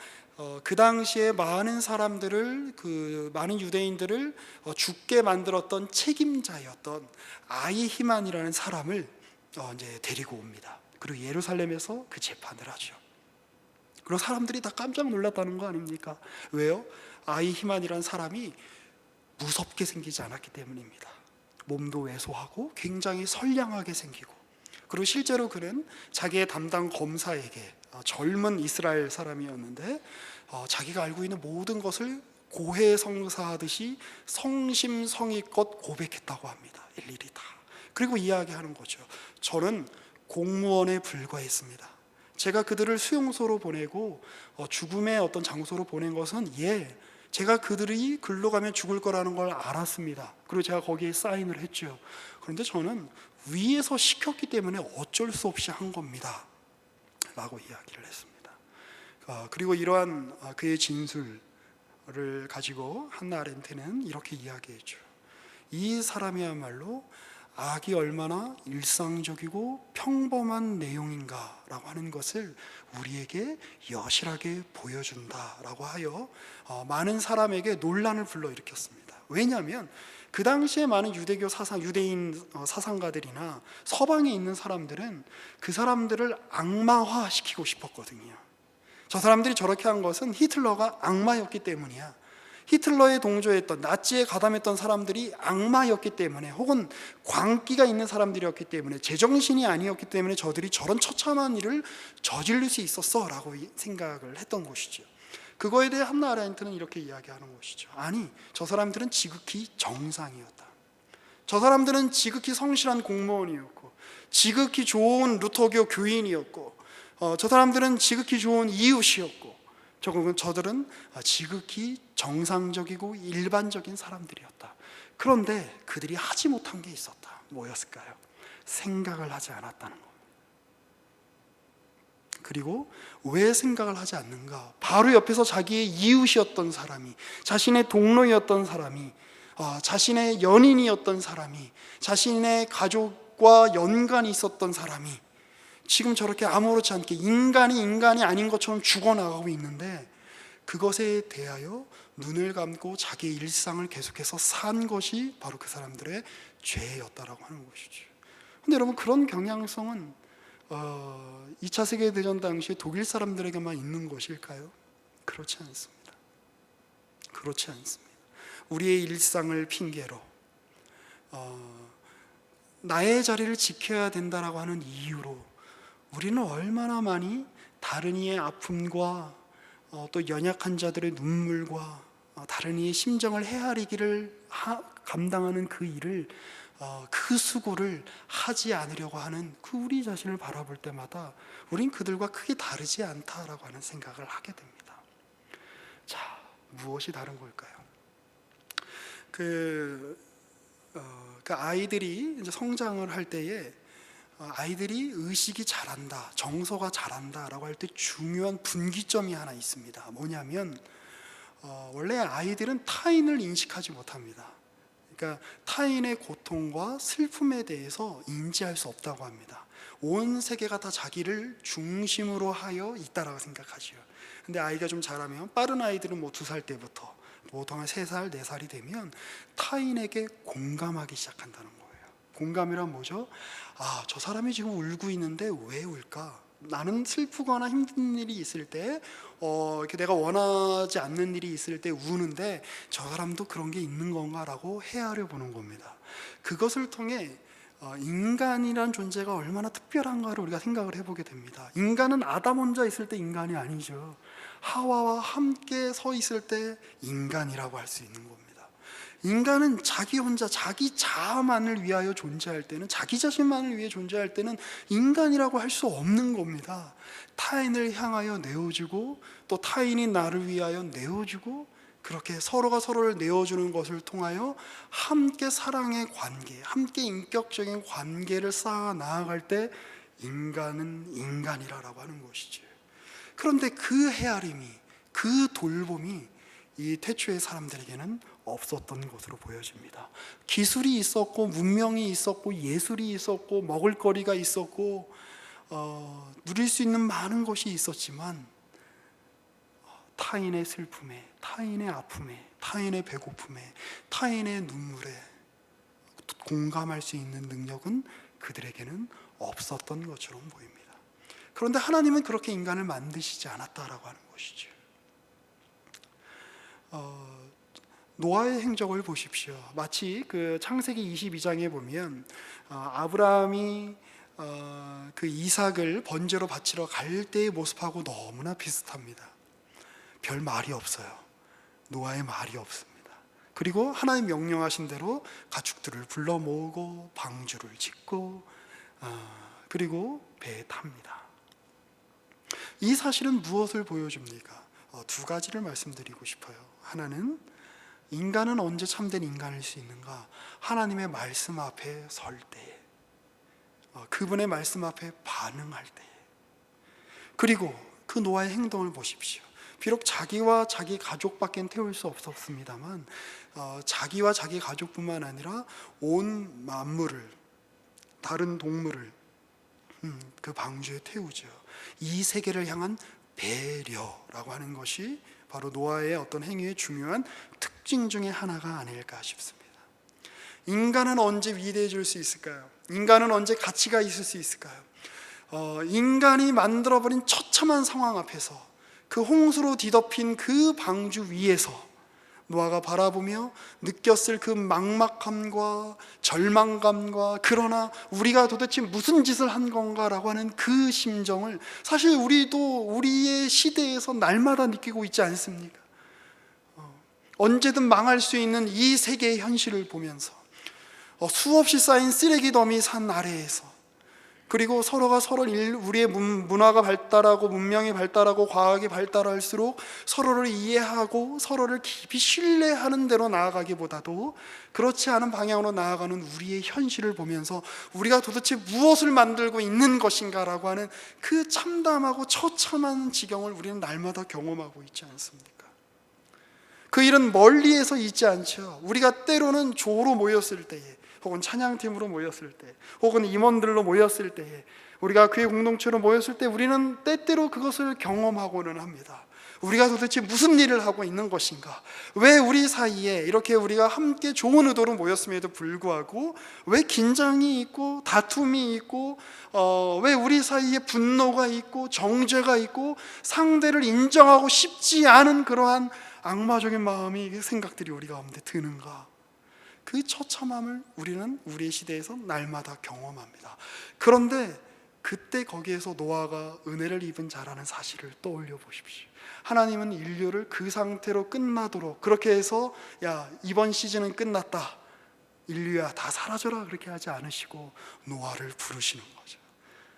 그 당시에 많은 사람들을 많은 유대인들을 죽게 만들었던 책임자였던 아이히만이라는 사람을 이제 데리고 옵니다. 그리고 예루살렘에서 그 재판을 하죠. 그리고 사람들이 다 깜짝 놀랐다는 거 아닙니까? 왜요? 아이히만이라는 사람이 무섭게 생기지 않았기 때문입니다. 몸도 왜소하고 굉장히 선량하게 생기고, 그리고 실제로 그는 자기의 담당 검사에게 젊은 이스라엘 사람이었는데 자기가 알고 있는 모든 것을 고해성사하듯이 성심성의껏 고백했다고 합니다. 일일이 다. 그리고 이야기하는 거죠. 저는 공무원에 불과했습니다. 제가 그들을 수용소로 보내고 죽음의 어떤 장소로 보낸 것은 제가 그들이 글로 가면 죽을 거라는 걸 알았습니다. 그리고 제가 거기에 사인을 했죠. 그런데 저는 위에서 시켰기 때문에 어쩔 수 없이 한 겁니다 라고 이야기를 했습니다. 그리고 이러한 그의 진술을 가지고 한나 아렌트는 이렇게 이야기했죠. 이 사람이야말로 악이 얼마나 일상적이고 평범한 내용인가라고 하는 것을 우리에게 여실하게 보여준다라고 하여 많은 사람에게 논란을 불러일으켰습니다. 왜냐하면 그 당시에 많은 유대인 사상가들이나 서방에 있는 사람들은 그 사람들을 악마화시키고 싶었거든요. 저 사람들이 저렇게 한 것은 히틀러가 악마였기 때문이야. 히틀러에 동조했던, 나치에 가담했던 사람들이 악마였기 때문에, 혹은 광기가 있는 사람들이었기 때문에, 제정신이 아니었기 때문에 저들이 저런 처참한 일을 저지를 수 있었어 라고 생각을 했던 것이죠. 그거에 대해 한나 아렌트는 이렇게 이야기하는 것이죠. 아니, 저 사람들은 지극히 정상이었다. 저 사람들은 지극히 성실한 공무원이었고, 지극히 좋은 루터교 교인이었고, 저 사람들은 지극히 좋은 이웃이었고, 저들은 지극히 정상적이고 일반적인 사람들이었다. 그런데 그들이 하지 못한 게 있었다. 뭐였을까요? 생각을 하지 않았다는 것. 그리고 왜 생각을 하지 않는가? 바로 옆에서 자기의 이웃이었던 사람이, 자신의 동료였던 사람이, 자신의 연인이었던 사람이, 자신의 가족과 연관이 있었던 사람이 지금 저렇게 아무렇지 않게 인간이 아닌 것처럼 죽어나가고 있는데, 그것에 대하여 눈을 감고 자기의 일상을 계속해서 산 것이 바로 그 사람들의 죄였다라고 하는 것이죠. 근데 여러분, 그런 경향성은 2차 세계대전 당시 독일 사람들에게만 있는 것일까요? 그렇지 않습니다. 그렇지 않습니다. 우리의 일상을 핑계로 나의 자리를 지켜야 된다라고 하는 이유로 우리는 얼마나 많이 다른 이의 아픔과 또 연약한 자들의 눈물과 다른 이의 심정을 헤아리기를 감당하는 그 일을 그 수고를 하지 않으려고 하는 그 우리 자신을 바라볼 때마다 우린 그들과 크게 다르지 않다라고 하는 생각을 하게 됩니다. 자, 무엇이 다른 걸까요? 그 아이들이 이제 성장을 할 때에 아이들이 의식이 잘한다, 정서가 잘한다라고 할 때 중요한 분기점이 하나 있습니다. 뭐냐면 원래 아이들은 타인을 인식하지 못합니다. 그러니까 타인의 고통과 슬픔에 대해서 인지할 수 없다고 합니다. 온 세계가 다 자기를 중심으로 하여 있다라고 생각하죠. 근데 아이가 좀 자라면, 빠른 아이들은 뭐 2살 때부터 보통 한 3살, 4살이 되면 타인에게 공감하기 시작한다는 거예요. 공감이란 뭐죠? 아, 저 사람이 지금 울고 있는데 왜 울까? 나는 슬프거나 힘든 일이 있을 때 이렇게 내가 원하지 않는 일이 있을 때 우는데 저 사람도 그런 게 있는 건가라고 헤아려 보는 겁니다. 그것을 통해 인간이란 존재가 얼마나 특별한가를 우리가 생각을 해보게 됩니다. 인간은 아담 혼자 있을 때 인간이 아니죠. 하와와 함께 서 있을 때 인간이라고 할 수 있는 겁니다. 인간은 자기 혼자 자기 자아만을 위하여 존재할 때는, 자기 자신만을 위해 존재할 때는 인간이라고 할 수 없는 겁니다. 타인을 향하여 내어주고 또 타인이 나를 위하여 내어주고, 그렇게 서로가 서로를 내어주는 것을 통하여 함께 사랑의 관계, 함께 인격적인 관계를 쌓아 나아갈 때 인간은 인간이라고 하는 것이죠. 그런데 그 헤아림이, 그 돌봄이 이 태초의 사람들에게는 없었던 것으로 보여집니다. 기술이 있었고 문명이 있었고 예술이 있었고 먹을거리가 있었고 누릴 수 있는 많은 것이 있었지만 타인의 슬픔에, 타인의 아픔에, 타인의 배고픔에, 타인의 눈물에 공감할 수 있는 능력은 그들에게는 없었던 것처럼 보입니다. 그런데 하나님은 그렇게 인간을 만드시지 않았다라고 하는 것이죠. 노아의 행적을 보십시오. 마치 그 창세기 22장에 보면 아브라함이 그 이삭을 번제로 바치러 갈 때의 모습하고 너무나 비슷합니다. 별 말이 없어요. 노아의 말이 없습니다. 그리고 하나님 명령하신 대로 가축들을 불러 모으고 방주를 짓고 그리고 배에 탑니다. 이 사실은 무엇을 보여줍니까? 2가지를 말씀드리고 싶어요. 하나는, 인간은 언제 참된 인간일 수 있는가? 하나님의 말씀 앞에 설 때, 그분의 말씀 앞에 반응할 때. 그리고 그 노아의 행동을 보십시오. 비록 자기와 자기 가족밖엔 태울 수 없었습니다만 자기와 자기 가족뿐만 아니라 온 만물을, 다른 동물을 그 방주에 태우죠. 이 세계를 향한 배려라고 하는 것이 바로 노아의 어떤 행위의 중요한 특징 중에 하나가 아닐까 싶습니다. 인간은 언제 위대해질 수 있을까요? 인간은 언제 가치가 있을 수 있을까요? 인간이 만들어버린 처참한 상황 앞에서, 그 홍수로 뒤덮인 그 방주 위에서 노아가 바라보며 느꼈을 그 막막함과 절망감과, 그러나 우리가 도대체 무슨 짓을 한 건가라고 하는 그 심정을 사실 우리도 우리의 시대에서 날마다 느끼고 있지 않습니까? 언제든 망할 수 있는 이 세계의 현실을 보면서 수없이 쌓인 쓰레기 더미 산 아래에서, 그리고 서로가 서로를, 우리의 문화가 발달하고 문명이 발달하고 과학이 발달할수록 서로를 이해하고 서로를 깊이 신뢰하는 대로 나아가기보다도 그렇지 않은 방향으로 나아가는 우리의 현실을 보면서 우리가 도대체 무엇을 만들고 있는 것인가라고 하는 그 참담하고 처참한 지경을 우리는 날마다 경험하고 있지 않습니까? 그 일은 멀리에서 있지 않죠. 우리가 때로는 조로 모였을 때에, 혹은 찬양팀으로 모였을 때, 혹은 임원들로 모였을 때에, 우리가 교회 공동체로 모였을 때 우리는 때때로 그것을 경험하고는 합니다. 우리가 도대체 무슨 일을 하고 있는 것인가? 왜 우리 사이에 이렇게 우리가 함께 좋은 의도로 모였음에도 불구하고 왜 긴장이 있고 다툼이 있고 왜 우리 사이에 분노가 있고 정죄가 있고 상대를 인정하고 싶지 않은 그러한 악마적인 마음이, 생각들이 우리 가운데 드는가? 그 처참함을 우리는 우리의 시대에서 날마다 경험합니다. 그런데 그때 거기에서 노아가 은혜를 입은 자라는 사실을 떠올려 보십시오. 하나님은 인류를 그 상태로 끝나도록, 그렇게 해서 야, 이번 시즌은 끝났다, 인류야 다 사라져라 그렇게 하지 않으시고 노아를 부르시는 거죠.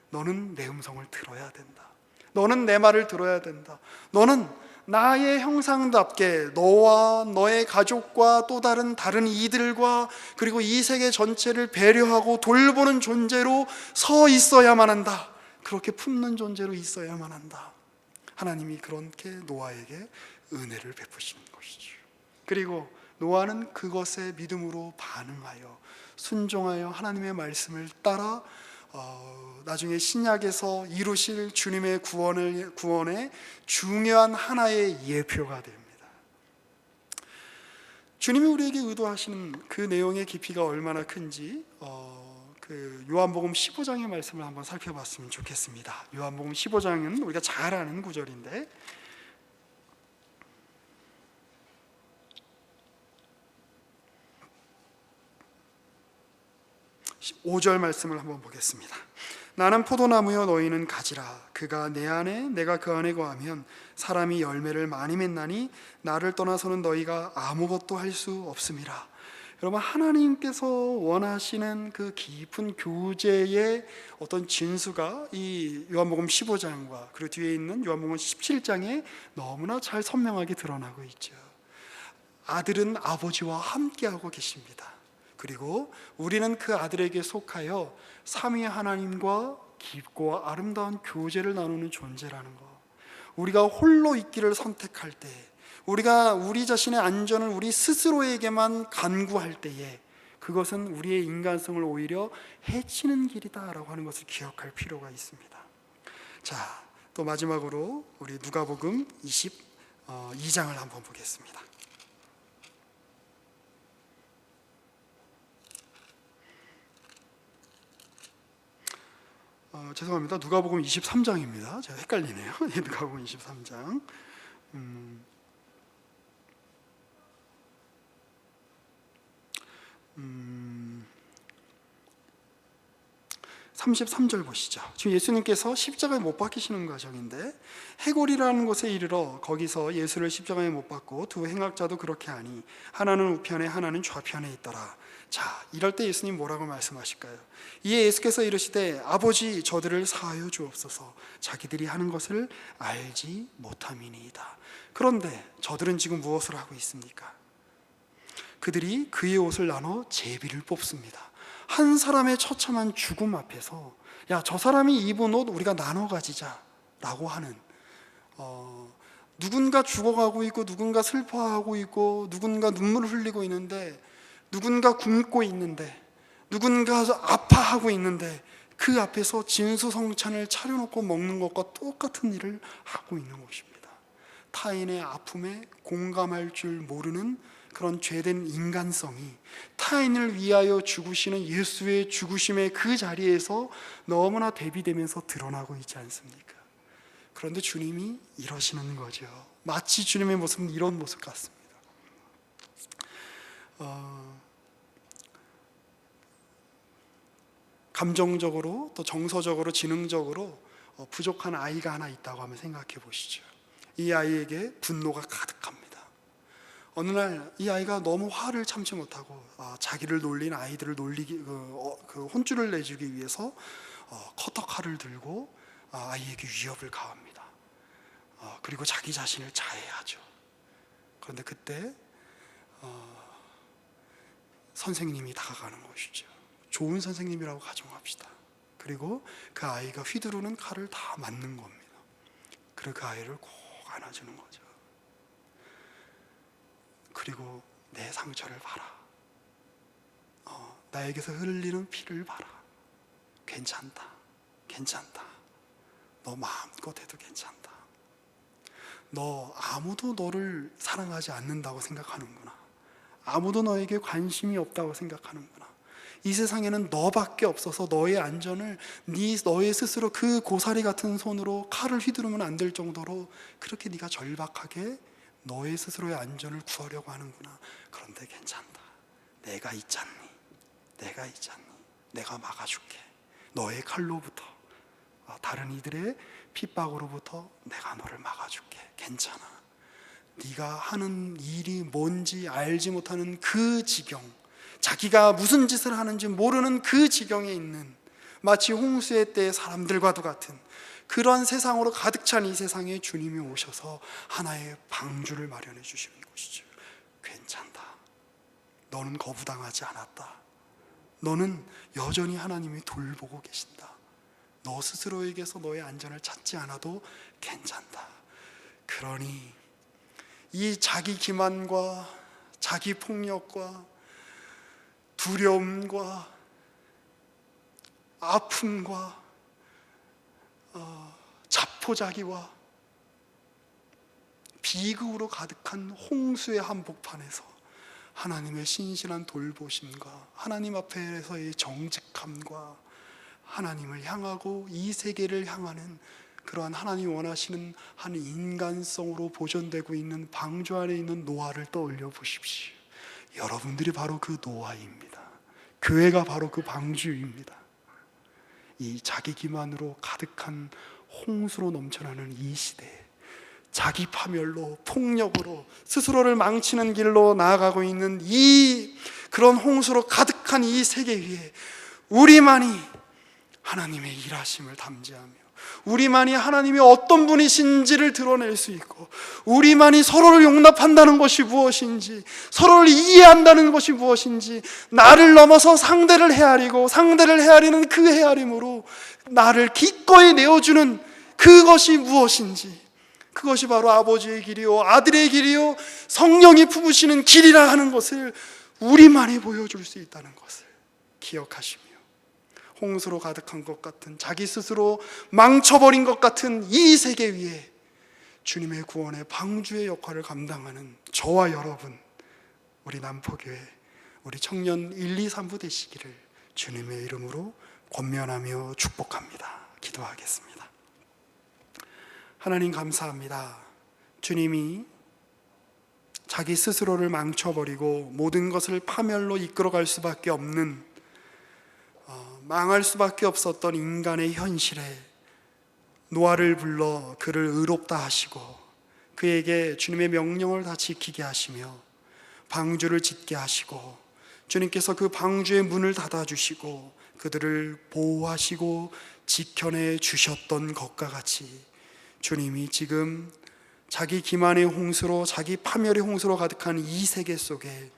너는 내 음성을 들어야 된다. 너는 내 말을 들어야 된다. 너는 나의 형상답게 너와 너의 가족과 또 다른 이들과 그리고 이 세계 전체를 배려하고 돌보는 존재로 서 있어야만 한다. 그렇게 품는 존재로 있어야만 한다. 하나님이 그렇게 노아에게 은혜를 베푸시는 것이죠. 그리고 노아는 그것에 믿음으로 반응하여 순종하여 하나님의 말씀을 따라 나중에 신약에서 이루실 주님의 구원의 중요한 하나의 예표가 됩니다. 주님이 우리에게 의도하시는 그 내용의 깊이가 얼마나 큰지 그 요한복음 15장의 말씀을 한번 살펴봤으면 좋겠습니다. 요한복음 15장은 우리가 잘 아는 구절인데 5절 말씀을 한번 보겠습니다. 나는 포도나무여 너희는 가지라. 그가 내 안에 내가 그 안에 거하면 사람이 열매를 많이 맺나니 나를 떠나서는 너희가 아무것도 할 수 없음이라. 여러분, 하나님께서 원하시는 그 깊은 교제의 어떤 진수가 이 요한복음 15장과 그리고 뒤에 있는 요한복음 17장에 너무나 잘 선명하게 드러나고 있죠. 아들은 아버지와 함께하고 계십니다. 그리고 우리는 그 아들에게 속하여 삼위 하나님과 깊고 아름다운 교제를 나누는 존재라는 것. 우리가 홀로 있기를 선택할 때, 우리가 우리 자신의 안전을 우리 스스로에게만 간구할 때에 그것은 우리의 인간성을 오히려 해치는 길이다라고 하는 것을 기억할 필요가 있습니다. 자, 또 마지막으로 우리 누가복음 22장을 한번 보겠습니다. 죄송합니다. 누가복음 23장입니다. 제가 헷갈리네요. 누가복음 23장. 33절 보시죠. 지금 예수님께서 십자가에 못 박히시는 과정인데 해골이라는 곳에 이르러 거기서 예수를 십자가에 못 박고 두 행악자도 그렇게 하니 하나는 우편에 하나는 좌편에 있더라. 자, 이럴 때 예수님 뭐라고 말씀하실까요? 이에 예수께서 이르시되 아버지 저들을 사하여 주옵소서 자기들이 하는 것을 알지 못함이니이다. 그런데 저들은 지금 무엇을 하고 있습니까? 그들이 그의 옷을 나눠 제비를 뽑습니다. 한 사람의 처참한 죽음 앞에서 야, 저 사람이 입은 옷 우리가 나눠 가지자라고 하는 누군가 죽어가고 있고 누군가 슬퍼하고 있고 누군가 눈물을 흘리고 있는데 누군가 굶고 있는데 누군가 아파하고 있는데 그 앞에서 진수성찬을 차려놓고 먹는 것과 똑같은 일을 하고 있는 것입니다. 타인의 아픔에 공감할 줄 모르는 그런 죄된 인간성이 타인을 위하여 죽으시는 예수의 죽으심의 그 자리에서 너무나 대비되면서 드러나고 있지 않습니까? 그런데 주님이 이러시는 거죠. 마치 주님의 모습은 이런 모습 같습니다. 감정적으로 또 정서적으로 지능적으로 부족한 아이가 하나 있다고 한번 생각해 보시죠. 이 아이에게 분노가 가득합니다. 어느 날 이 아이가 너무 화를 참지 못하고 자기를 놀린 아이들을 놀리기 그 혼쭐을 내주기 위해서 커터칼을 들고 아이에게 위협을 가합니다. 그리고 자기 자신을 자해하죠. 그런데 그때 선생님이 다가가는 것이죠. 좋은 선생님이라고 가정합시다. 그리고 그 아이가 휘두르는 칼을 다 맞는 겁니다. 그리고 그 아이를 꼭 안아주는 거죠. 그리고 내 상처를 봐라. 나에게서 흘리는 피를 봐라. 괜찮다. 괜찮다. 너 마음껏 해도 괜찮다. 너 아무도 너를 사랑하지 않는다고 생각하는구나. 아무도 너에게 관심이 없다고 생각하는구나. 이 세상에는 너밖에 없어서 너의 안전을 너의 스스로 그 고사리 같은 손으로 칼을 휘두르면 안 될 정도로 그렇게 네가 절박하게 너의 스스로의 안전을 구하려고 하는구나. 그런데 괜찮다. 내가 있잖니. 내가 있잖니. 내가 막아줄게. 너의 칼로부터 다른 이들의 핍박으로부터 내가 너를 막아줄게. 괜찮아. 네가 하는 일이 뭔지 알지 못하는 그 지경, 자기가 무슨 짓을 하는지 모르는 그 지경에 있는, 마치 홍수의 때 사람들과도 같은 그런 세상으로 가득 찬 이 세상에 주님이 오셔서 하나의 방주를 마련해 주시는 것이죠. 괜찮다. 너는 거부당하지 않았다. 너는 여전히 하나님이 돌보고 계신다. 너 스스로에게서 너의 안전을 찾지 않아도 괜찮다. 그러니 이 자기 기만과 자기 폭력과 두려움과 아픔과 자포자기와 비극으로 가득한 홍수의 한복판에서 하나님의 신실한 돌보심과 하나님 앞에서의 정직함과 하나님을 향하고 이 세계를 향하는 그러한 하나님이 원하시는 한 인간성으로 보존되고 있는 방주 안에 있는 노아를 떠올려 보십시오. 여러분들이 바로 그 노아입니다. 교회가 바로 그 방주입니다. 이 자기 기만으로 가득한 홍수로 넘쳐나는 이 시대에 자기 파멸로, 폭력으로 스스로를 망치는 길로 나아가고 있는 이 그런 홍수로 가득한 이 세계 위에 우리만이 하나님의 일하심을 담지하며 우리만이 하나님이 어떤 분이신지를 드러낼 수 있고 우리만이 서로를 용납한다는 것이 무엇인지, 서로를 이해한다는 것이 무엇인지, 나를 넘어서 상대를 헤아리고 상대를 헤아리는 그 헤아림으로 나를 기꺼이 내어주는 그것이 무엇인지, 그것이 바로 아버지의 길이요 아들의 길이요 성령이 품으시는 길이라 하는 것을 우리만이 보여줄 수 있다는 것을 기억하시며, 홍수로 가득한 것 같은, 자기 스스로 망쳐버린 것 같은 이 세계 위에 주님의 구원의 방주의 역할을 감당하는 저와 여러분, 우리 남포교회, 우리 청년 1, 2, 3부 되시기를 주님의 이름으로 권면하며 축복합니다. 기도하겠습니다. 하나님 감사합니다. 주님이 자기 스스로를 망쳐버리고 모든 것을 파멸로 이끌어갈 수밖에 없는, 망할 수밖에 없었던 인간의 현실에 노아를 불러 그를 의롭다 하시고 그에게 주님의 명령을 다 지키게 하시며 방주를 짓게 하시고 주님께서 그 방주의 문을 닫아주시고 그들을 보호하시고 지켜내 주셨던 것과 같이 주님이 지금 자기 기만의 홍수로, 자기 파멸의 홍수로 가득한 이 세계 속에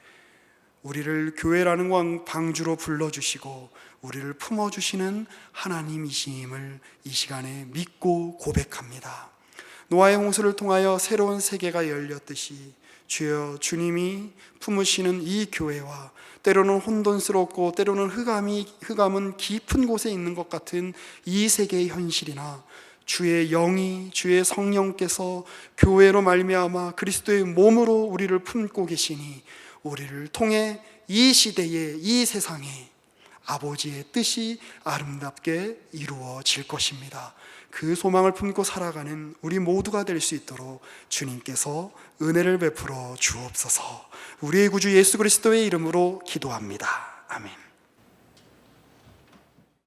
우리를 교회라는 방주로 불러주시고 우리를 품어주시는 하나님이심을 이 시간에 믿고 고백합니다. 노아의 홍수를 통하여 새로운 세계가 열렸듯이 주여, 주님이 품으시는 이 교회와 때로는 혼돈스럽고 때로는 흑암은 깊은 곳에 있는 것 같은 이 세계의 현실이나 주의 영이, 주의 성령께서 교회로 말미암아 그리스도의 몸으로 우리를 품고 계시니 우리를 통해 이 시대에, 이 세상에 아버지의 뜻이 아름답게 이루어질 것입니다. 그 소망을 품고 살아가는 우리 모두가 될 수 있도록 주님께서 은혜를 베풀어 주옵소서. 우리의 구주 예수 그리스도의 이름으로 기도합니다. 아멘.